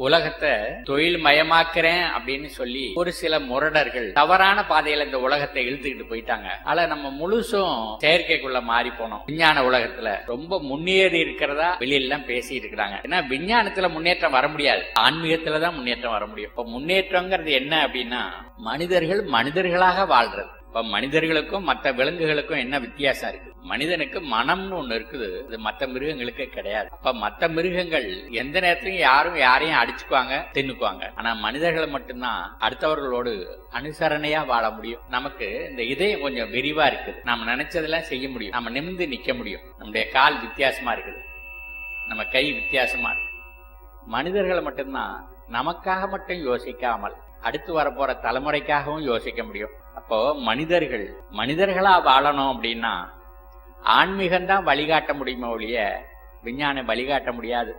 உலகத்தை தொழில் மயமாக்குறேன் அப்படின்னு சொல்லி ஒரு சில முரடர்கள் தவறான பாதையில இந்த உலகத்தை இழுத்துக்கிட்டு போயிட்டாங்க. ஆனா நம்ம முழுசும் செயற்கைக்குள்ள மாறி போனோம். விஞ்ஞான உலகத்துல ரொம்ப முன்னேறி இருக்கிறதா வெளியெல்லாம் பேசிட்டு இருக்கிறாங்க. ஏன்னா விஞ்ஞானத்துல முன்னேற்றம் வர முடியாது, ஆன்மீகத்துலதான் முன்னேற்றம் வர முடியும். இப்ப முன்னேற்றம்ங்கிறது என்ன அப்படின்னா மனிதர்கள் மனிதர்களாக வாழ்றது. இப்ப மனிதர்களுக்கும் மற்ற விலங்குகளுக்கும் என்ன வித்தியாசம் இருக்கு? மனிதனுக்கு மனம்னு ஒண்ணு இருக்குது, இது மற்ற மிருகங்களுக்கு கிடையாது. அப்ப மற்ற மிருகங்கள் எந்த நேரத்திலையும் யாரையும் அடிச்சுக்குவாங்க, தின்னுக்குவாங்க. ஆனா மனிதர்களை மட்டும்தான் அடுத்தவர்களோடு அனுசரணையா வாழ முடியும். நமக்கு இந்த இதயம் கொஞ்சம் விரிவா இருக்குது, நாம நினைச்சதெல்லாம் செய்ய முடியும், நம்ம நிமிர்ந்து நிக்க முடியும். நம்முடைய கால் வித்தியாசமா இருக்குது, நம்ம கை வித்தியாசமா இருக்கு. மனிதர்களை மட்டும்தான் நமக்காக மட்டும் யோசிக்காமல் அடுத்து வரப்போற தலைமுறைக்காகவும் யோசிக்க முடியும். அப்போ மனிதர்களா வாழணும் அப்படின்னா ஆன்மீகம்தான் வழிகாட்ட முடியுமே ஒழிய விஞ்ஞானம் வழிகாட்ட முடியாது.